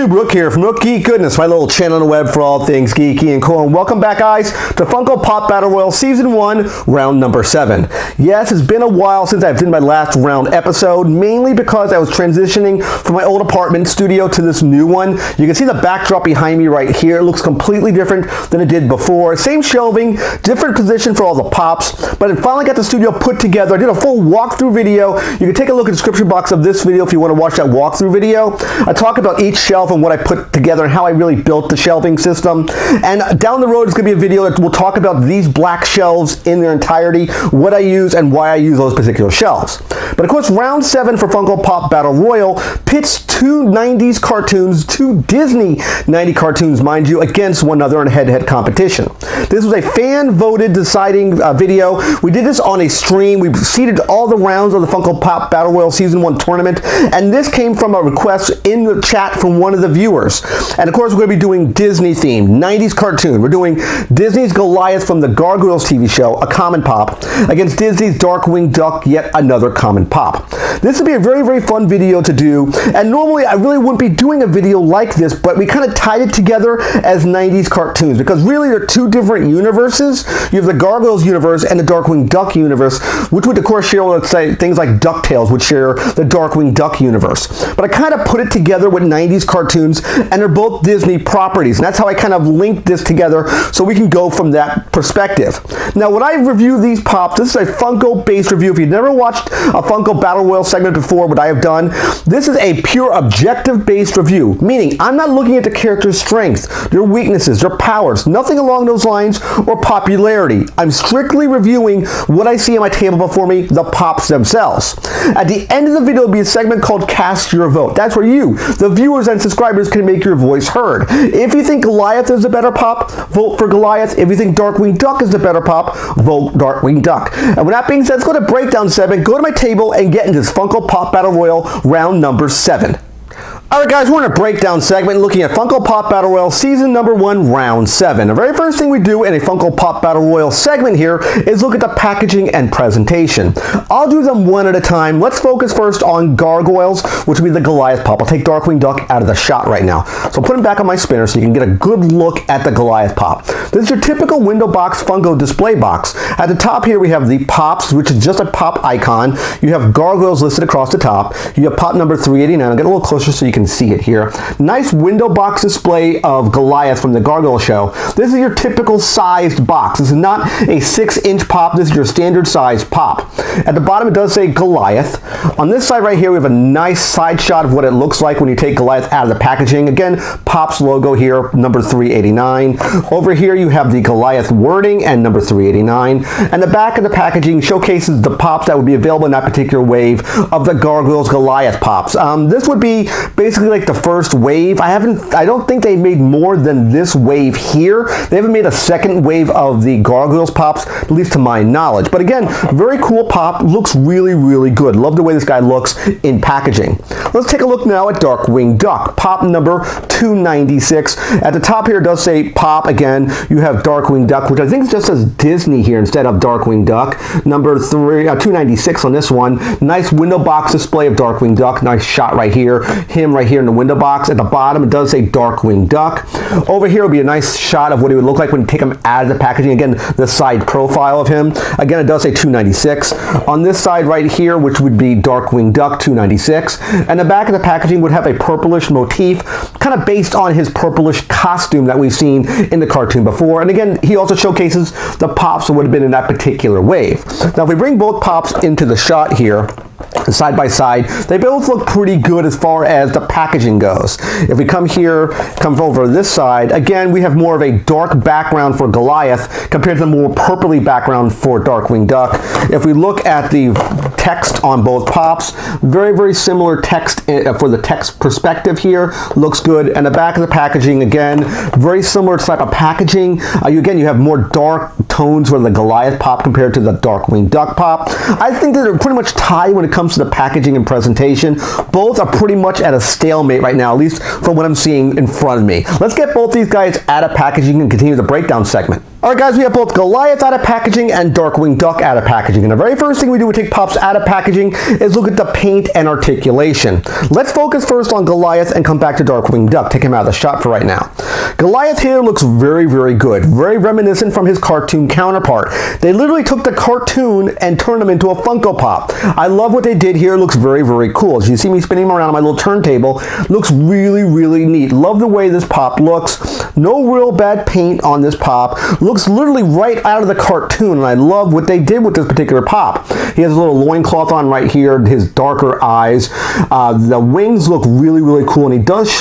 YouTube? Rook here from Rook Geek Goodness, my little channel on the web for all things geeky and cool. And welcome back, guys, to Funko Pop Battle Royal Season 1, round number 7. Yes, it's been a while since I've done my last round episode, mainly because I was transitioning from my old apartment studio to this new one. You can see the backdrop behind me right here. It looks completely different than it did before. Same shelving, different position for all the pops, but I finally got the studio put together. I did a full walkthrough video. You can take a look at the description box of this video if you want to watch that walkthrough video. I talk about each shelf and what I put together and how I really built the shelving system. And down the road is going to be a video that will talk about these black shelves in their entirety, what I use and why I use those particular shelves. But of course, round 7 for Funko Pop Battle Royal pits two 90s cartoons, two Disney 90 cartoons, mind you, against one another in a head-to-head competition. This was a fan-voted deciding video. We did this on a stream. We seeded all the rounds of the Funko Pop Battle Royal Season 1 tournament, and this came from a request in the chat from one of the viewers. And of course, we're going to be doing Disney themed 90s cartoon. We're doing Disney's Goliath from the Gargoyles TV show, a common pop, against Disney's Darkwing Duck, yet another common pop. This would be a very, very fun video to do, and normally I really wouldn't be doing a video like this, but we kind of tied it together as 90s cartoons, because really they're two different universes. You have the Gargoyles universe and the Darkwing Duck universe, which would of course share, let's say, things like DuckTales would share the Darkwing Duck universe. But I kind of put it together with 90s cartoons, and they're both Disney properties, and that's how I kind of linked this together so we can go from that perspective. Now, when I review these pops, this is a Funko-based review. If you've never watched a Funko Battle Royal segment before, what I have done, this is a pure objective-based review, meaning I'm not looking at the character's strengths, their weaknesses, their powers, nothing along those lines, or popularity. I'm strictly reviewing what I see on my table before me, the pops themselves. At the end of the video will be a segment called Cast Your Vote. That's where you, the viewers and subscribers, can make your voice heard. If you think Goliath is the better pop, vote for Goliath. If you think Darkwing Duck is the better pop, vote Darkwing Duck. And with that being said, let's go to breakdown segment, go to my table, and get into this Funko Pop Battle Royal round number 7. Alright guys, we're in a breakdown segment looking at Funko Pop Battle Royal Season number 1, Round 7. The very first thing we do in a Funko Pop Battle Royal segment here is look at the packaging and presentation. I'll do them one at a time. Let's focus first on Gargoyles, which will be the Goliath pop. I'll take Darkwing Duck out of the shot right now. So put him back on my spinner so you can get a good look at the Goliath pop. This is your typical window box Funko display box. At the top here we have the pops, which is just a pop icon. You have Gargoyles listed across the top. You have pop number 389. I'll get a little closer so you can see it here. Nice window box display of Goliath from the Gargoyle show. This is your typical sized box. This is not a 6-inch pop. This is your standard size pop. At the bottom it does say Goliath. On this side right here we have a nice side shot of what it looks like when you take Goliath out of the packaging. Again, Pop's logo here, number 389. Over here you have the Goliath wording and number 389. And the back of the packaging showcases the pops that would be available in that particular wave of the Gargoyles Goliath pops. This would be basically like the first wave. I don't think they made more than this wave here. They haven't made a second wave of the Gargoyles pops, at least to my knowledge. But again, very cool pop. Looks really, really good. Love the way this guy looks in packaging. Let's take a look now at Darkwing Duck, pop number 296. At the top here it does say pop again. You have Darkwing Duck, which I think just says Disney here instead of Darkwing Duck. Number 296 on this one. Nice window box display of Darkwing Duck. Nice shot right here. Him right here in the window box. At the bottom it does say Darkwing Duck. Over here will be a nice shot of what he would look like when you take him out of the packaging. Again, the side profile of him. Again, it does say 296. On this side right here, which would be Darkwing Duck 296. And the back of the packaging would have a purplish motif, kind of based on his purplish costume that we've seen in the cartoon before. And again, he also showcases the pops that would have been in that particular wave. Now, if we bring both pops into the shot here, side by side, they both look pretty good as far as the packaging goes. If we come here, come over this side, again we have more of a dark background for Goliath compared to the more purpley background for Darkwing Duck. If we look at the text on both pops, very, very similar text for the text perspective here. Looks good. And the back of the packaging, again, very similar type of packaging. Again, you have more dark tones for the Goliath pop compared to the Darkwing Duck pop. I think that they're pretty much tied when it comes to the packaging and presentation. Both are pretty much at a stalemate right now, at least from what I'm seeing in front of me. Let's get both these guys out of packaging and continue the breakdown segment. Alright guys, we have both Goliath out of packaging and Darkwing Duck out of packaging. And the very first thing we do when we take Pops out of packaging is look at the paint and articulation. Let's focus first on Goliath and come back to Darkwing Duck. Take him out of the shot for right now. Goliath here looks very, very good. Very reminiscent from his cartoon counterpart. They literally took the cartoon and turned him into a Funko Pop. I love what they did here. It looks very, very cool. As you see me spinning him around on my little turntable, looks really, really neat. Love the way this Pop looks. No real bad paint on this Pop. Looks literally right out of the cartoon, and I love what they did with this particular Pop. He has a little loincloth on right here, his darker eyes. The wings look really, really cool, and he does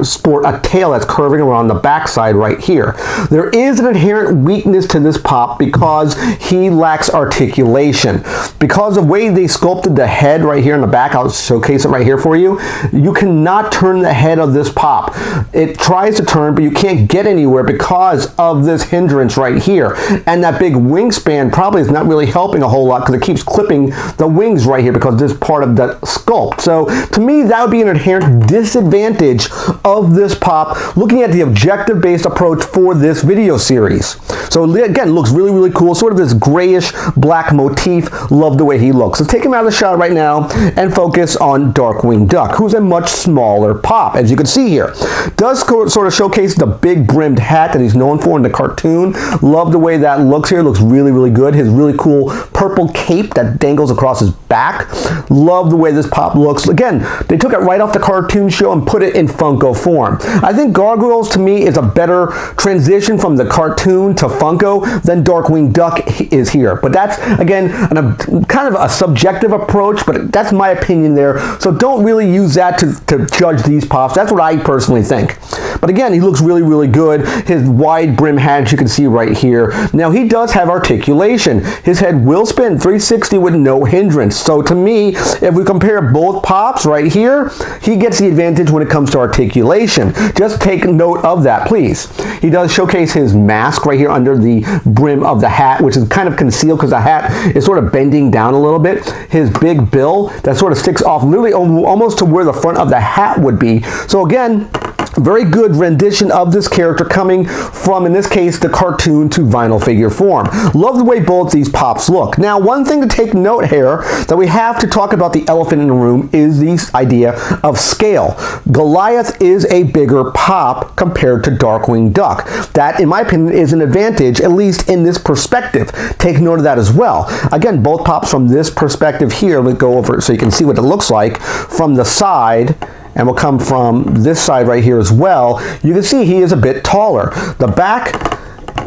sport a tail that's curving around the backside right here. There is an inherent weakness to this Pop because he lacks articulation. Because of the way they sculpted the head right here in the back, I'll showcase it right here for you. You cannot turn the head of this Pop. It tries to turn, but you can't get anywhere because of this hindrance right here. And that big wingspan probably is not really helping a whole lot because it keeps clipping the wings right here because this is part of the sculpt. So to me, that would be an inherent disadvantage of this Pop looking at the objective based approach for this video series. So again, looks really, really cool. Sort of this grayish black motif. Love the way he looks. Let's take him out of the shot right now and focus on Darkwing Duck, who's a much smaller Pop, as you can see here. Does sort of showcase the big brimmed hat that he's known for in the cartoon. Love the way that looks here. Looks really, really good. His really cool purple cape that dangles across his back. Love the way this Pop looks. Again, they took it right off the cartoon show and put it in Funko form. I think Gargoyles to me is a better transition from the cartoon to Funko than Darkwing Duck is here. But that's, again, kind of a subjective approach, but that's my opinion there. So don't really use that to judge these Pops. That's what I personally think. But again, he looks really, really good. His wide brim hat, you can see right here. Now, he does have articulation. His head will spin 360 with no hindrance. So to me, if we compare both Pops right here, he gets the advantage when it comes to articulation. Just take note of that, please. He does showcase his mask right here under the brim of the hat, which is kind of concealed because the hat is sort of bending down a little bit. His big bill that sort of sticks off literally almost to where the front of the hat would be. So again, very good rendition of this character coming from, in this case, the cartoon to vinyl figure form. Love the way both these Pops look. Now, one thing to take note here that we have to talk about the elephant in the room is this idea of scale. Goliath is a bigger Pop compared to Darkwing Duck. That, in my opinion, is an advantage, at least in this perspective. Take note of that as well. Again, both Pops from this perspective here, let's go over it so you can see what it looks like from the side. And we'll come from this side right here as well. You can see he is a bit taller. The back,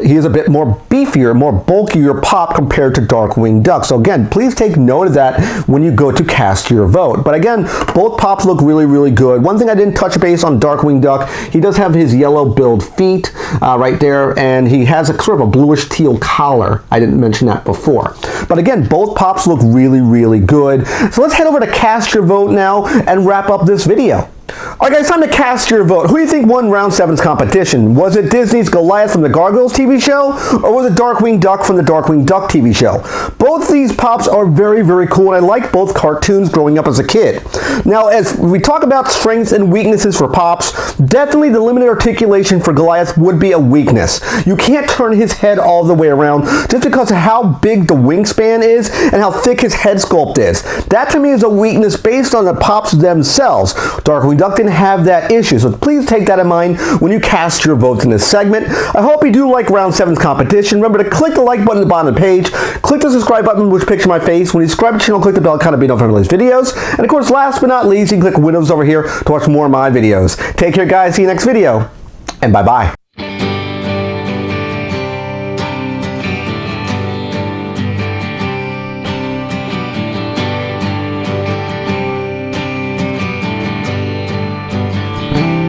he is a bit more beefier, more bulkier Pop compared to Darkwing Duck. So again, please take note of that when you go to cast your vote. But again, both Pops look really, really good. One thing I didn't touch base on Darkwing Duck, he does have his yellow billed feet right there, and he has a sort of a bluish teal collar. I didn't mention that before. But again, both Pops look really, really good. So let's head over to cast your vote now and wrap up this video. Alright guys, time to cast your vote. Who do you think won Round 7's competition? Was it Disney's Goliath from the Gargoyles TV show? Or was it Darkwing Duck from the Darkwing Duck TV show? Both these Pops are very, very cool, and I like both cartoons growing up as a kid. Now, as we talk about strengths and weaknesses for Pops, definitely the limited articulation for Goliath would be a weakness. You can't turn his head all the way around just because of how big the wingspan is and how thick his head sculpt is. That to me is a weakness based on the Pops themselves. Darkwing Duck didn't have that issue, so please take that in mind when you cast your votes in this segment. I hope you do like Round 7's competition. Remember to click the like button at the bottom of the page, click the subscribe button which pictures my face. When you subscribe to the channel, click the bell icon to be notified of latest videos. And of course, last but not least, you can click windows over here to watch more of my videos. Take care guys, see you next video, and bye-bye.